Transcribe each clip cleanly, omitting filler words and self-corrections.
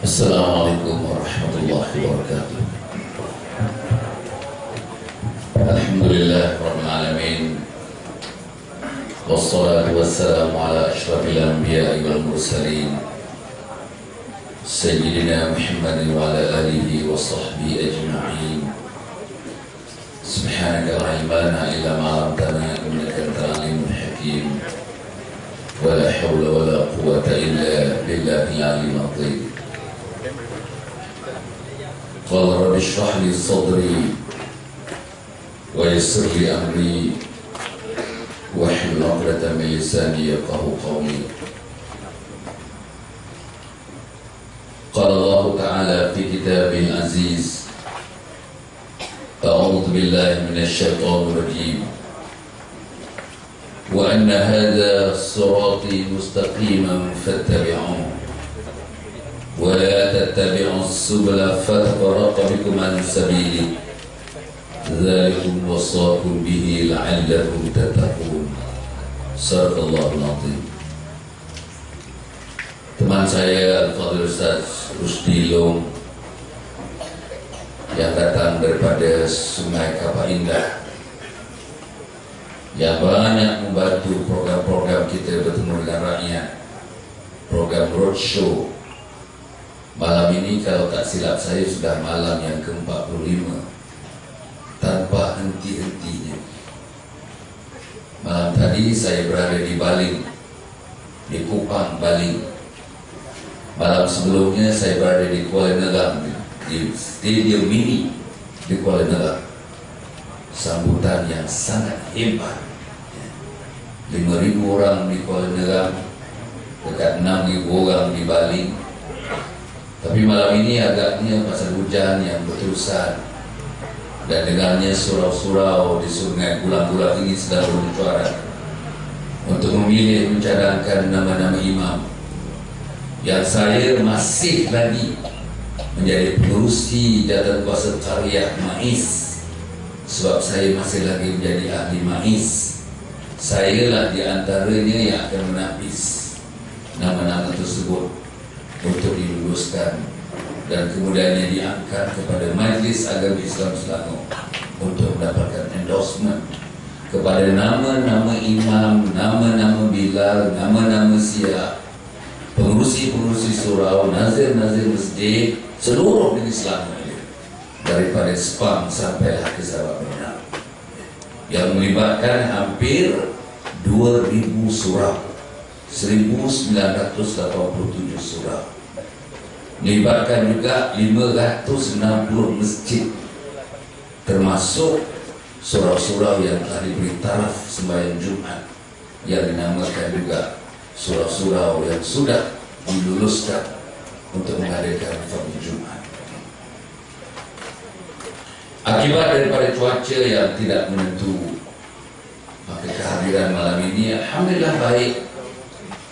Assalamualaikum warahmatullahi wabarakatuh. Alhamdulillah rabbil alamin. Wassalatu wassalamu ala asyrafil anbiya'i wal mursalin Sayyidina Muhammadin wa ala alihi wa sahbihi ajma'in. Subhanaka la ilma lana illa ma 'allamtana innaka antal alimul hakim. Wa la hawla wa la quwwata illa billahil aliyyil azim. Qala rabbi shrah li sadri wa yassir li amri wahlul 'uqdatam min lisani yafqahu qawli. Qala Allah Ta'ala fi kitabil aziz, a'udzu billahi minasy syaithanir rajim. Wa anna hadza sirati mustaqiman fattabi'uhu ولا تتبعوا السبل فتفرق بكم عن سبيله ذلكم وصاكم به لعلكم تتقون. Sadaqallahul azim. Teman saya Al-Fadhil Ustaz Rusdi Long yang datang daripada Sungai Kapal Indah, yang banyak membantu program-program kita bertemu dengan rakyat, program roadshow. Malam ini kalau tak silap saya sudah malam yang ke-45 tanpa henti-hentinya. Malam tadi saya berada di Baling, di Kupang, Baling. Malam sebelumnya saya berada di Kuala Nelang, di Stadium Mini di Kuala Nelang. Sambutan yang sangat hebat. 5.000 orang di Kuala Nelang, dekat 6.000 orang di Baling. Tapi malam ini agaknya pasal hujan yang berterusan dan dengannya surau-surau di sungai Gulang-Gulang ini sedang berbicara untuk memilih mencadangkan nama-nama imam yang saya masih lagi menjadi pengurusi jawatan kuasa tariah MAIS, sebab saya masih lagi menjadi ahli MAIS. Saya lah di antaranya yang akan menapis nama-nama tersebut untuk diluluskan dan kemudiannya diangkat kepada Majlis Agama Islam Selangor untuk mendapatkan endorsement kepada nama-nama imam, nama-nama bilal, nama-nama siap, pengurusi-pengurusi surau, nazir-nazir masjid seluruh negeri Selangor ini, daripada Sepang sampai ke Sabah Menang, yang melibatkan hampir 2.000 surau, 1987 surau, melibatkan juga 560 masjid, termasuk surau-surau yang telah diberi taraf sembahyang Jumat, yang dinamakan juga surau-surau yang sudah diluluskan untuk mengadakan fardu Jumat. Akibat daripada cuaca yang tidak menentu, maka kehadiran malam ini alhamdulillah baik,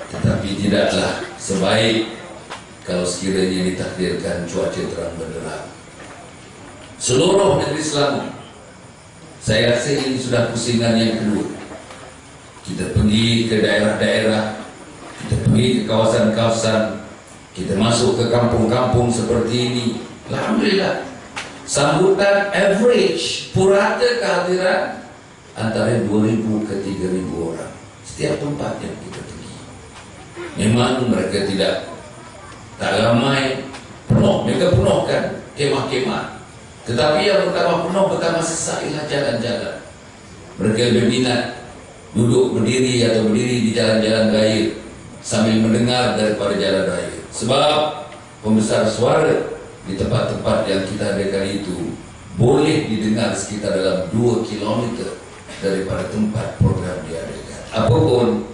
tetapi tidaklah sebaik kalau sekiranya ditakdirkan cuaca terang benderang. Seluruh negeri Selangor, saya rasa ini sudah pusingan yang kedua. Kita pergi ke daerah-daerah, kita pergi ke kawasan-kawasan, kita masuk ke kampung-kampung seperti ini. Alhamdulillah, sambutan average purata kehadiran antara 2.000 ke 3.000 orang setiap tempat yang kita pergi. Memang mereka tak ramai, penuh, mereka penuhkan kemah-kemah. Tetapi yang pertama penuh, pertama sesak ialah jalan-jalan. Mereka berminat duduk berdiri atau berdiri di jalan-jalan raya sambil mendengar daripada jalan raya. Sebab pembesar suara di tempat-tempat yang kita adakan itu boleh didengar sekitar dalam 2 km daripada tempat program diadakan. Apapun,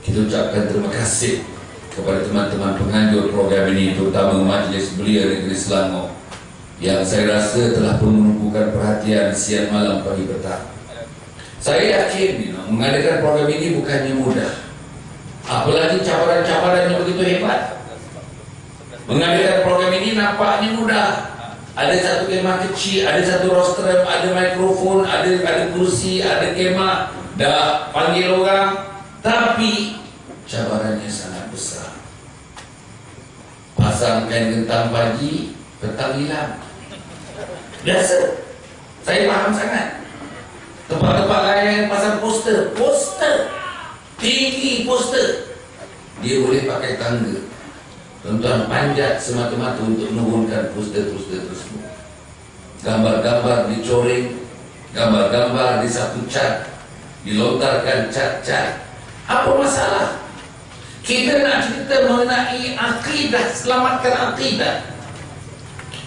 kita ucapkan terima kasih kepada teman-teman penganjur program ini, terutama Majlis Belia Negeri Selangor, yang saya rasa telah pun menumpukan perhatian siang malam pagi petang. Saya yakin mengadakan program ini bukannya mudah, apalagi cabaran-cabaran yang begitu hebat. Mengadakan program ini nampaknya mudah. Ada satu kemah kecil, ada satu rostrum, ada mikrofon, ada kursi, ada kemah. Dah panggil orang, Tapi cabarannya sangat besar. Pasang kain kentang pagi, petang hilang. Biasa. Saya paham sangat. Tempat-tempat lain yang pasang poster, tinggi poster. Dia boleh pakai tangga. Tuan-tuan panjat semata-mata untuk menurunkan poster-poster tersebut. Gambar-gambar dicoreng, gambar-gambar disapu cat, dilontarkan cat-cat. Apa masalah? Kita nak cerita mengenai akidah, selamatkan akidah.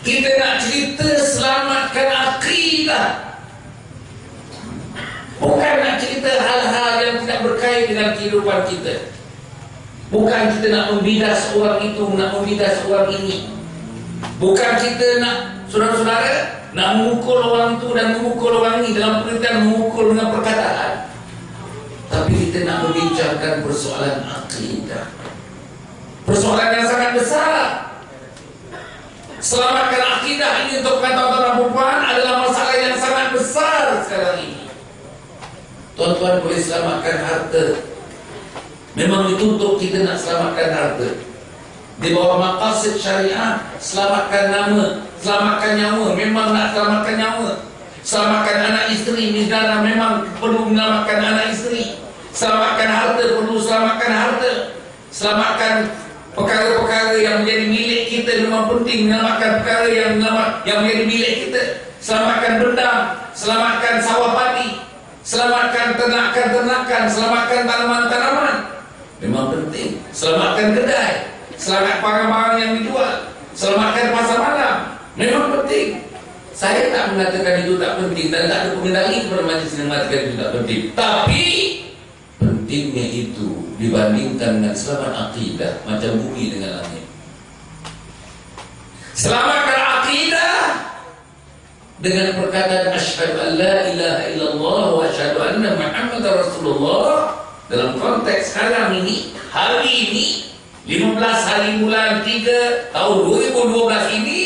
Kita nak cerita selamatkan akidah. Bukan nak cerita hal-hal yang tidak berkait dengan kehidupan kita. Bukan kita nak membidas orang itu, nak membidas orang ini. Bukan kita nak, saudara-saudara, nak memukul orang itu dan memukul orang ini dalam pengertian memukul dengan perkataan. Tapi kita nak membincangkan persoalan akidah. Persoalan yang sangat besar. Selamatkan akidah ini untuk tuan-tuan dan puan adalah masalah yang sangat besar sekarang ini. Tuan-tuan boleh selamatkan harta. Memang dituntut kita nak selamatkan harta. Di bawah maqasid syariah, selamatkan nama, selamatkan nyawa. Memang nak selamatkan nyawa. Selamatkan anak isteri, misalnya memang perlu menyelamatkan anak isteri. Selamatkan harta, perlu selamatkan harta. Selamatkan perkara-perkara yang menjadi milik kita, memang penting menyelamatkan perkara yang menjadi milik kita. Selamatkan benda, selamatkan sawah padi, selamatkan ternakan-ternakan, selamatkan tanaman-tanaman. Memang penting. Selamatkan kedai, selamatkan barang-barang yang dijual, selamatkan pasar malam. Memang penting. Saya tak mengatakan itu tak penting dan tak ada pengendali kepada majlis yang mengatakan itu tak penting. Tapi pentingnya itu dibandingkan dengan selamat akidah macam bumi dengan langit. Selamatkan akidah dengan perkataan asyhadu an la ilaha illallah wa asyhadu anna Muhammadar Rasulullah. Dalam konteks sekarang ini, hari ini 15 hari bulan 3 tahun 2012 ini,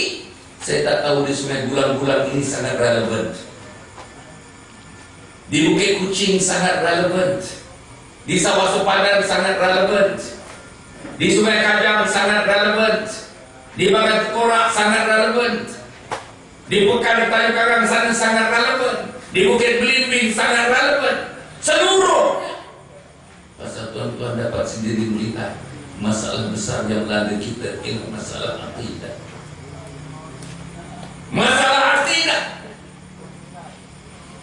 saya tak tahu di sungai bulan-bulan ini sangat relevan. Di Bukit Kucing sangat relevan. Di Sawah Sepadan sangat relevan. Di Sungai Kajang sangat relevan. Di Bagan Korak sangat relevan. Di Pekan Tanjung Karang sana sangat relevan. Di Bukit Belimbing sangat relevan. Seluruh. Pasal tuan-tuan dapat sendiri melihat masalah besar yang melanda kita ialah masalah akidah. Masalah akidah.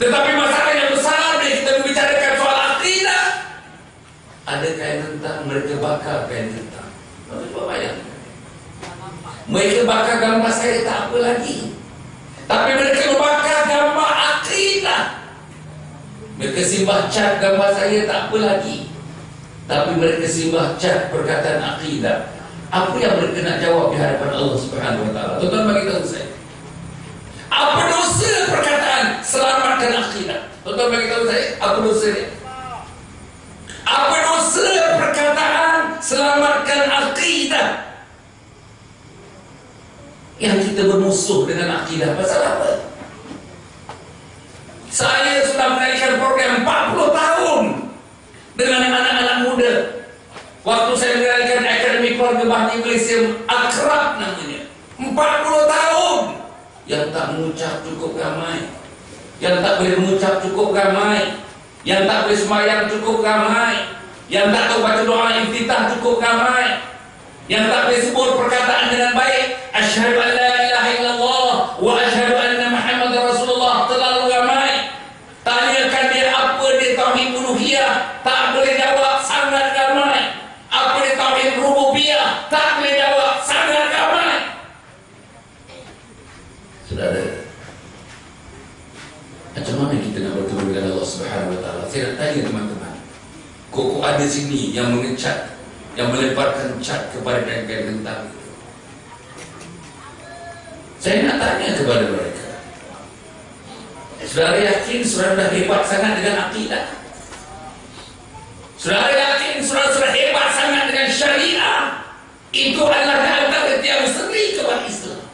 Tetapi masalah yang besar bila kita membicarakan soal akidah, ada kain kentang, mereka bakar kain kentang. Coba bayangkan. Mereka bakar gambar saya tak apa lagi. Tapi mereka bakar gambar akidah. Mereka simbah cat gambar saya tak apa lagi. Tapi mereka simbah cat perkataan akidah. Apa yang mereka nak jawab di hadapan Allah Subhanahu Wa Taala? Tuan-tuan bagi tahu saya. Apa dosa perkataan selamatkan akidah? Tuan-tuan bagi tahu saya, apa dosa dia? Apa dosa perkataan selamatkan akidah? Yang kita bermusuh dengan akidah pasal apa? Saya sudah menaikan program 40 tahun dengan anak-anak muda. Waktu saya menjalankan Akademi Keluarga Bahasa Inggeris yang akrab namanya, 40 tahun. Yang tak mengucap cukup ramai, yang tak boleh mengucap cukup ramai, yang tak boleh sembahyang cukup ramai, yang tak tahu baca doa iftitah cukup ramai, yang tak boleh sebut perkataan dengan baik asyhadu an la ilaha illallah wa asyhadu anna Muhammadar Rasulullah terlalu ramai. Tanyakan dia apa dia tauhid uluhiyah, tak boleh jawab, sangat ramai. Apa dia tauhid rububiyah, tak boleh jawab, sangat ramai. Saudara, macam mana kita nak bertemu dengan Allah Subhanahu Wa Taala? Saya nak tanya teman-teman, kok ada sini yang mengecat, yang melemparkan cat kepada kain-kain kentang itu? Saya nak tanya kepada mereka, saudara yakin saudara dah hebat sangat dengan akidah? Saudara yakin saudara sudah hebat sangat dengan syariah? Itu adalah antara tiang seri kepada Islam.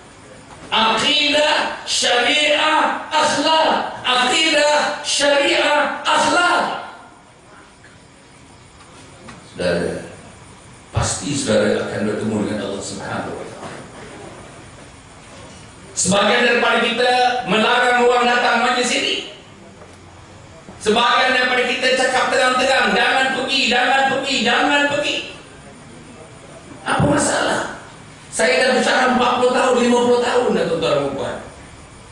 Akidah, syariah, akhlak. Akidah, syariah, akhlak. saudara, pasti saudara akan bertemu dengan Allah Subhanahu wa Ta'ala. Sebagian daripada kita melarang orang datang majlis ini. Sebagian daripada kita cakap terang-terang, jangan pergi, jangan pergi, jangan pergi. Apa masalah? Saya dah bersyarah 40 tahun, 50 tahun dah tuan-tuan dan puan.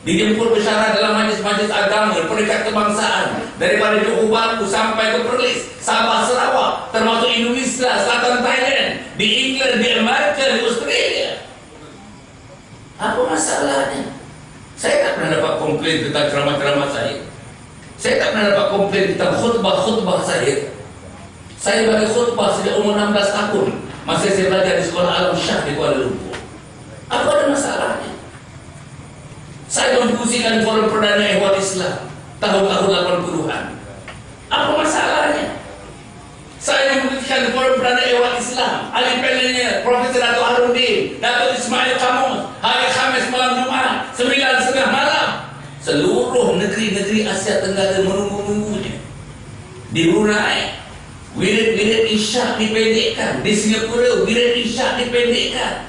Dijemput bersyarah dalam majlis-majlis agama, peringkat kebangsaan, daripada Johor Bahru sampai ke Perlis, Sabah, Sarawak, termasuk Indonesia, Selatan Thailand, di England, di Amerika, di Australia. Apa masalahnya? Saya tak pernah dapat komplain tentang ceramah-ceramah saya. Saya tak pernah dapat komplain tentang khutbah-khutbah saya. Saya bagi khutbah sejak umur 16 tahun. Masa saya belajar di sekolah Alam Syah di Kuala Lumpur. Apa ada masalahnya? Saya memfungsikan forum perdana Ehwal Islam tahun-tahun 80-an. Apa masalahnya? Saya memfungsikan forum perdana Ehwal Islam. Ahli panelnya Profesor Dato' Harudin, Dato' Ismail Kamus, hari Khamis malam Jumaat 9:30 malam. Seluruh negeri-negeri Asia Tenggara menunggu-nunggunya. Di Brunei, wirid-wirid isyak dipendekkan. Di Singapura, wirid isyak dipendekkan.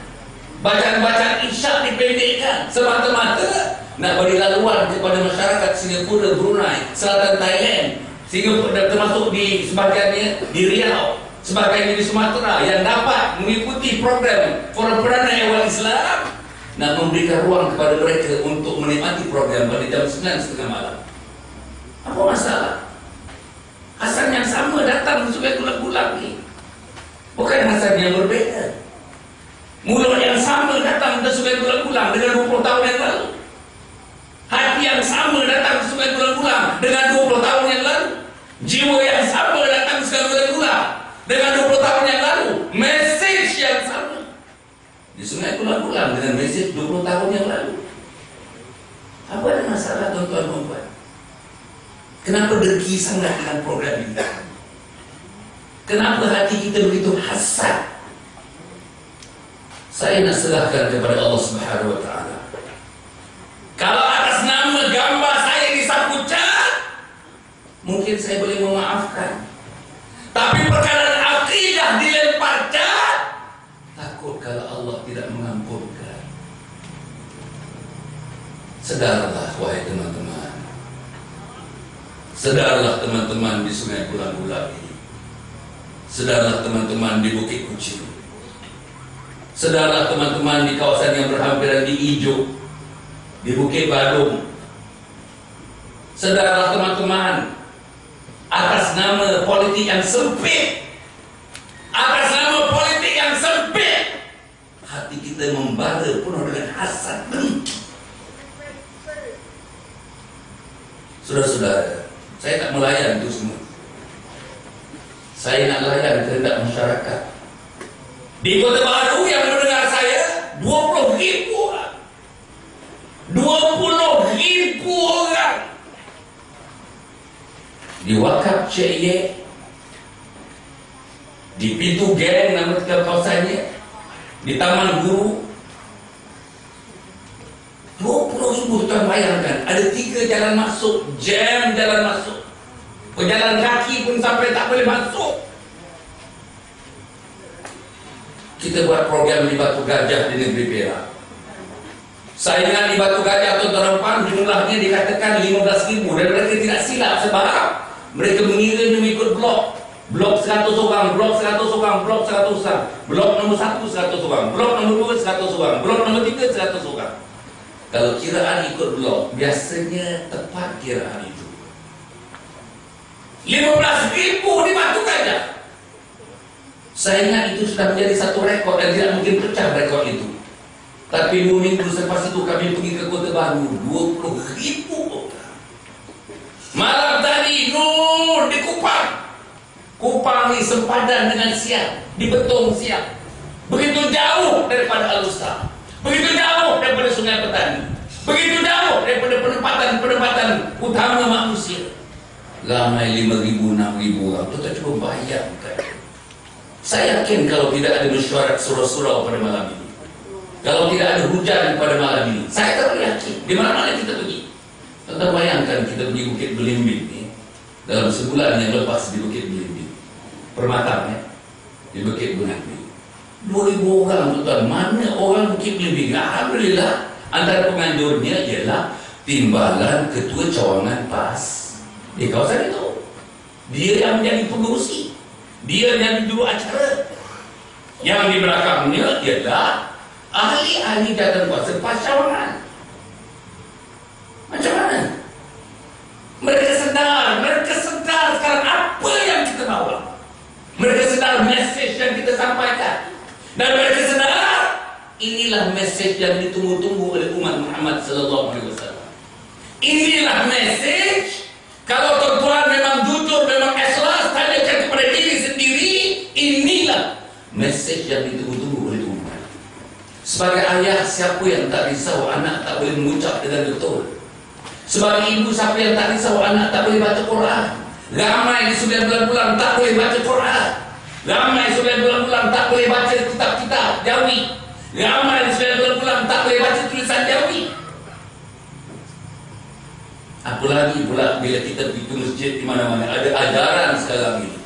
Bacaan-bacaan isyak dipendekkan semata-mata nak beri laluan kepada masyarakat Singapura, Brunei, Selatan Thailand, Singapura termasuk di sebahagiannya di Riau, sebahagiannya di Sumatera yang dapat mengikuti program Forum Perdana Ehwal Islam, nak memberikan ruang kepada mereka untuk menikmati program pada jam 9:30 malam. Apa masalah? Hasan yang sama datang di Sungai Gulang-Gulang ni, bukan Hasan yang berbeza. Mulut yang sama datang ke Sungai Gulang-Gulang dengan 20 tahun yang lalu. Hati yang sama datang ke Sungai Gulang-Gulang dengan 20 tahun yang lalu. Jiwa yang sama datang ke Sungai Gulang-Gulang dengan 20 tahun yang lalu. Mesej yang sama di Sungai Gulang-Gulang dengan mesej 20 tahun yang lalu. Apa ada masalah tuan-tuan dan puan? Kenapa dengki sangat dengan program ini? Kenapa hati kita begitu hasad? Saya nak serahkan kepada Allah Subhanahu wa Ta'ala. Kalau atas nama gambar saya disapu cat, mungkin saya boleh memaafkan. Tapi perkara akidah dilempar cat, takut kalau Allah tidak mengampunkan. Sedarlah wahai teman-teman. Sedarlah teman-teman di Sungai Gulang-Gulang ini. Sedarlah teman-teman di Bukit Kucing. Sedarlah teman-teman di kawasan yang berhampiran di Ijuk, di Bukit Badung. Sedarlah teman-teman atas nama politik yang sempit, atas nama politik yang sempit, hati kita membara penuh dengan hasad dengki. Saudara-saudara, saya tak melayan itu semua. Saya nak layan kehendak masyarakat. Di Kota Baru yang mendengar saya 20,000 orang. 20,000 orang. Di Wakaf Cik, di Pintu Geng nama kawasannya, di Taman Guru. 20,000 tuan bayangkan, ada 3 jalan masuk, jam jalan masuk. Pejalan kaki pun sampai tak boleh masuk. Kita buat program di Batu Gajah di negeri Perak. Saya ingat di Batu Gajah tuan-tuan puan jumlahnya dikatakan 15,000 dan mereka tidak silap sebab mereka mengira mengikut blok. Blok 100 orang, blok 100 orang, blok 100 orang. Blok nombor 1 100 orang, blok nombor 2 100 orang, blok nombor 3 100 orang. Kalau kiraan ikut blok, biasanya tepat kiraan itu. 15,000 di Batu Gajah. Saya ingat itu sudah menjadi satu rekod dan tidak mungkin pecah rekod itu. Tapi 2 minggu selepas itu kami pergi ke Kota Baru, 20,000 orang. Malam tadi Nur di Kupang. Kupang ni sempadan dengan Siak, di Betong Siak. Begitu jauh daripada Al-Ustaz, begitu jauh daripada Sungai Petani, begitu jauh daripada penempatan utama manusia. Ramai 5,000, 6,000 orang. Tuan-tuan cuba bayangkan. Saya yakin kalau tidak ada mesyuarat surau-surau pada malam ini, kalau tidak ada hujan pada malam ini, saya tak yakin di mana-mana kita pergi. Tuan-tuan bayangkan kita pergi Bukit Belimbing ni, dalam sebulan yang lepas di Bukit Belimbing, Permatang ya, di Bukit Belimbing. 2,000 orang tuan. Mana orang Bukit Belimbing? Alhamdulillah, antara penganjurnya ialah timbalan ketua cawangan PAS di kawasan itu. Dia yang menjadi pengurusi, dia yang juru acara. Yang di belakangnya ialah ahli-ahli jawatan kuasa PAS cawangan. Macam mana? Mereka sedar sekarang apa yang kita bawa. Mereka sedar mesej yang kita sampaikan. Dan mereka sedar inilah mesej yang ditunggu-tunggu oleh umat Muhammad sallallahu alaihi wasallam. Inilah mesej. Kalau tuan-tuan memang jujur, memang ikhlas, tanyakan kepada diri sendiri, inilah mesej yang ditunggu-tunggu oleh umat. Sebagai ayah, siapa yang tak risau anak tak boleh mengucap dengan betul? Sebagai ibu, siapa yang tak risau anak tak boleh baca Quran? Ramai di 9 bulan-bulan tak boleh baca Quran. Ramai 9 bulan-bulan tak boleh baca kitab-kitab Jawi. Ramai di 9 bulan-bulan tak boleh baca tulisan Jawi. Apalagi pula bila kita pergi ke masjid di mana-mana ada ajaran sekarang ini.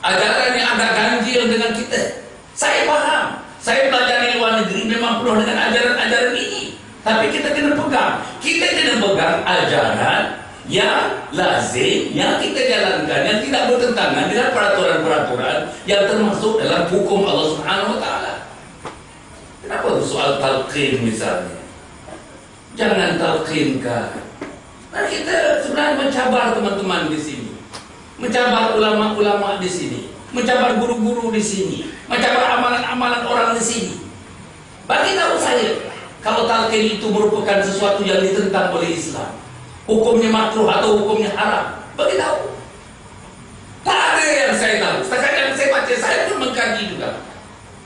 Ajaran yang agak ganjil dengan kita. Saya faham. Saya belajar di luar negeri memang penuh dengan ajaran-ajaran ini. Tapi kita kena pegang. Kita kena pegang ajaran yang lazim, yang kita jalankan, yang tidak bertentangan dengan peraturan-peraturan yang termasuk dalam hukum Allah Subhanahu wa taala. Kenapa soal talqin misalnya? Jangan talqinkan. Nah, kita sebenarnya mencabar teman-teman di sini. Mencabar ulama-ulama di sini. Mencabar guru-guru di sini. Mencabar amalan-amalan orang di sini. Bagi tahu saya, kalau talqin itu merupakan sesuatu yang ditentang oleh Islam, hukumnya makruh atau hukumnya haram, bagi tahu. Tak ada yang saya tahu. Setakat yang saya baca, saya pun mengkaji juga.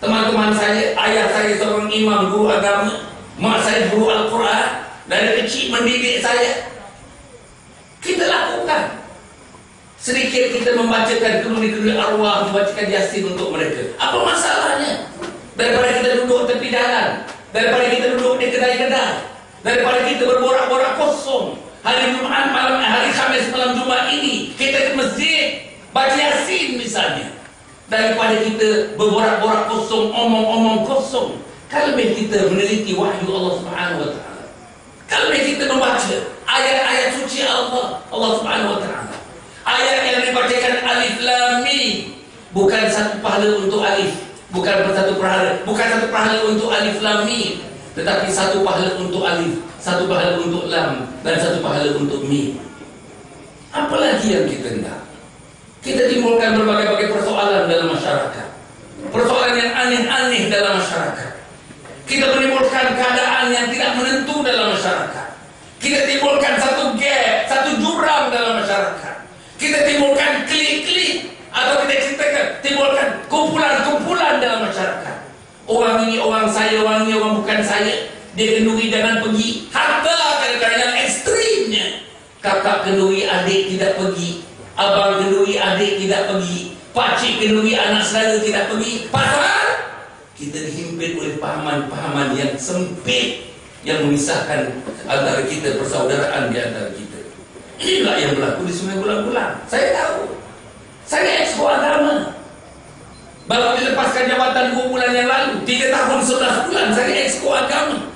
Teman-teman saya, ayah saya seorang imam guru agama, mak saya guru Al-Quran, dari kecil mendidik saya. Kita lakukan. Sedikit kita membacakan kenduri-kenduri arwah, membacakan Yasin untuk mereka. Apa masalahnya? Daripada kita duduk tepi jalan, daripada kita duduk di kedai-kedai, daripada kita berborak-borak kosong. Hari Jumaat malam, hari Khamis malam Jumaat ini kita ke masjid baca Yasin misalnya, daripada kita berborak-borak kosong, omong-omong kosong. Kalau kita meneliti wahyu Allah Subhanahu wa taala, kalau kita membaca ayat-ayat suci Allah Subhanahu wa taala, ayat yang dibacakan alif lam mim, bukan satu pahala untuk alif, bukan satu pahala untuk alif lam mim, tetapi satu pahala untuk alif, satu pahala untuk lam, dan satu pahala untuk mim. Apalagi yang kita hendak? Kita timbulkan berbagai-bagai persoalan dalam masyarakat, persoalan yang aneh-aneh dalam masyarakat. Kita menimbulkan keadaan yang tidak menentu dalam masyarakat. Kita timbulkan satu gap, satu jurang dalam masyarakat. Kita timbulkan klik-klik, atau kita timbulkan kumpulan-kumpulan dalam masyarakat. Orang ini orang saya, orang ini orang bukan saya. Dia kenduri jangan pergi. Hatta kadang-kadang yang ekstrimnya, kakak kenduri adik tidak pergi, abang kenduri adik tidak pergi, pakcik kenduri anak saudara tidak pergi. Pasal kita dihimpit oleh pahaman-pahaman yang sempit, yang memisahkan antara kita, persaudaraan di antara kita. Inilah yang berlaku di 9 bulan-bulan. Saya tahu. Saya exco agama. Baru dilepaskan jabatan 2 bulan yang lalu. 3 tahun 11 bulan saya exco agama.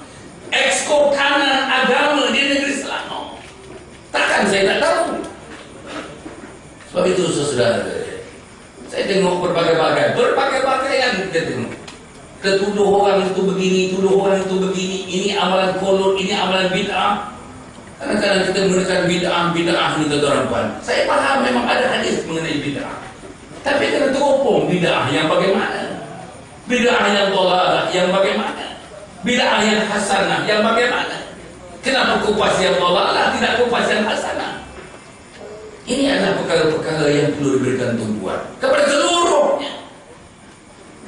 Exco kanan agama di negeri Selangor. Takkan saya tak tahu. Sebab itu saudara, saya tengok berbagai-bagai yang kita tengok. Ketuduh orang itu begini, tuduh orang itu begini. Ini amalan kolot, ini amalan bid'ah. Kadang-kadang kita menggunakan bid'ah ni tuan-tuan. Saya faham memang ada hadis mengenai bid'ah. Tapi kena teropong bid'ah yang bagaimana? Bid'ah yang dhalalah yang bagaimana? Bid'ah yang hasanah yang bagaimana? Kenapa kupas yang dhalalah tidak kupas yang hasanah? Ini adalah perkara-perkara yang perlu diberikan tumpuan kepada seluruhnya.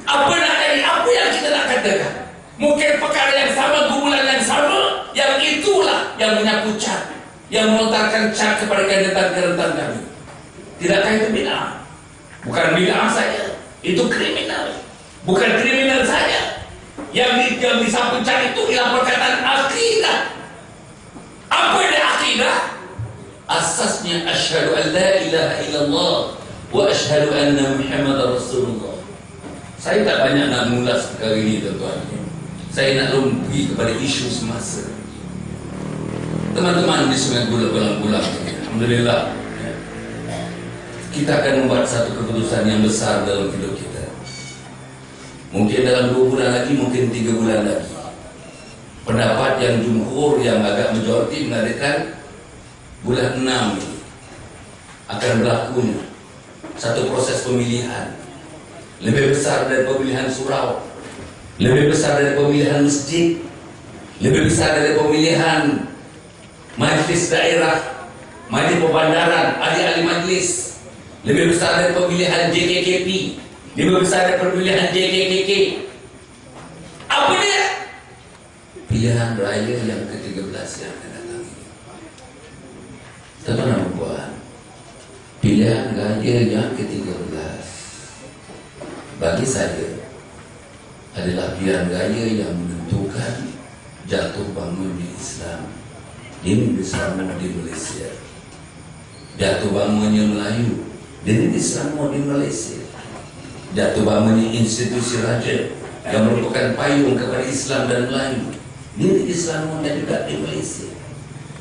Apa yang kita nak katakan? Mungkin perkara yang sama, kumpulan yang sama, yang itulah yang menyapu cat, yang melontarkan cat kepada kerentan-kerentan kami. Tidakkah itu bid'ah? Bukan bid'ah saja, itu kriminal. Bukan kriminal saja. Yang disapu cat itu ialah perkataan akidah. Apa dia akidah? Asasnya asyhadu an la ilaha illallah wa asyhadu anna Muhammadar Rasulullah. Saya tak banyak nak mengulas perkara ini, tuan-tuan. Saya nak pergi kepada isu semasa. Teman-teman di Sungai Bulang, alhamdulillah, kita akan membuat satu keputusan yang besar dalam hidup kita. Mungkin dalam 2 bulan lagi, mungkin 3 bulan lagi. Pendapat yang jumhur, yang agak majoriti mengatakan bulan 6 ini akan berlakunya satu proses pemilihan lebih besar dari pemilihan surau, lebih besar dari pemilihan masjid, lebih besar dari pemilihan majlis daerah, majlis perbandaran, ahli-ahli majlis, lebih besar dari pemilihan JKKP, lebih besar dari pemilihan JKKK. Apa dia? Pilihan raya yang ke-13 yang akan datang ini. Tuan-tuan dan puan, pilihan raya yang ke-13 bagi saya adalah pilihan raya yang menentukan jatuh bangunnya Islam di negeri Selangor di Malaysia, jatuh bangunnya Melayu di negeri Selangor di Malaysia, jatuh bangunnya institusi raja yang merupakan payung kepada Islam dan Melayu di negeri Selangor dan juga di Malaysia,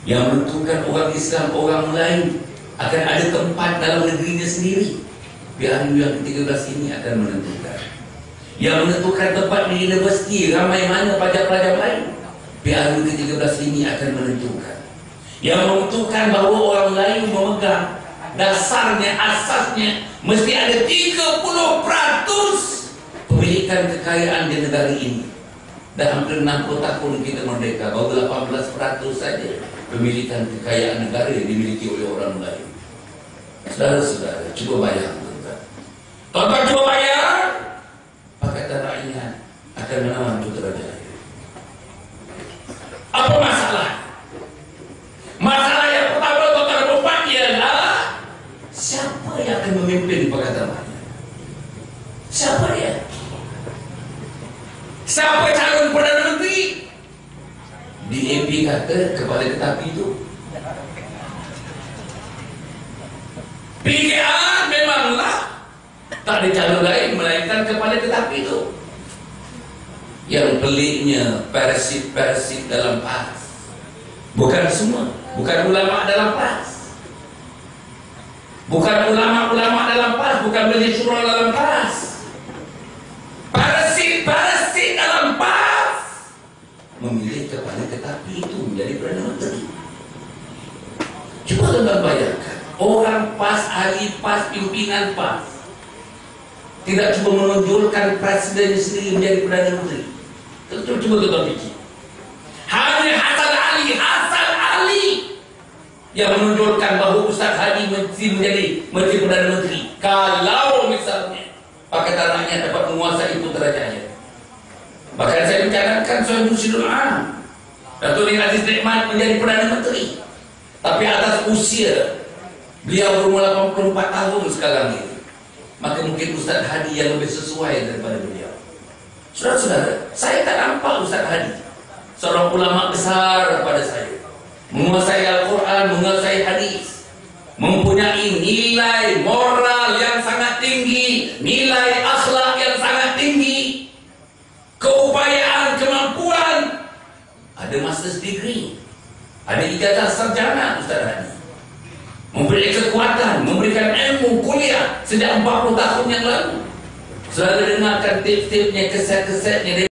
yang menentukan orang Islam, orang Melayu akan ada tempat dalam negerinya sendiri. Pilihan yang ke-13 ini akan menentukan. Yang menentukan tempat di universiti, ramai mana pelajar-pelajar Melayu. Pilihan yang ke-13 ini akan menentukan. Yang menentukan bahawa orang Melayu memegang dasarnya, asasnya mesti ada 30% pemilikan kekayaan di negara ini. Dah hampir 60 tahun kita merdeka, baru 18% saja pemilikan kekayaan negara yang dimiliki oleh orang Melayu. Saudara-saudara, cuba bayang. Tuan-tuan cuba bayang, Pakatan Rakyat akan menawan Putrajaya. Apa masalah? Masalah yang pertama, tuan-tuan dan puan, ialah siapa yang akan memimpin Pakatan Rakyat? Siapa dia? Siapa calon Perdana Menteri? DAP kata kepala tetapi itu. PKR memanglah tak ada calon lain melainkan kepala tetapi itu. Yang peliknya, parasit-parasit dalam PAS. Bukan semua, bukan ulama dalam PAS, bukan ulama-ulama dalam PAS, bukan majlis syura dalam PAS. Parasit-parasit dalam PAS memilih kepala tetapi itu menjadi Perdana Menteri. Cuba tuan bayangkan, orang PAS, ahli PAS, pimpinan PAS tidak cuba menonjolkan presiden sendiri menjadi Perdana Menteri. Cuba tuan fikir. Hanya Hasan Ali yang menonjolkan bahawa Ustaz Hadi mesti menjadi Menteri Perdana Menteri. Kalau misalnya Pakatan Rakyat dapat menguasai Putrajaya. Bahkan saya mencanangkan Tuan Mursyidul Am, Datuk Aziz Nikmat menjadi Perdana Menteri. Tapi atas usia beliau berumur 84 tahun sekarang ini, maka mungkin Ustaz Hadi yang lebih sesuai daripada beliau. Saudara-saudara, saya tak nampak Ustaz Hadi, seorang ulama besar pada saya, menguasai Al-Quran, menguasai hadis, mempunyai nilai moral yang sangat tinggi, nilai akhlak yang sangat tinggi, keupayaan, kemampuan, ada master's degree, ada ijazah sarjana Ustaz Hadi, memberikan kekuatan, memberikan ilmu kuliah sejak 40 tahun yang lalu. Selalu dengarkan tips-tipsnya, keset-kesetnya.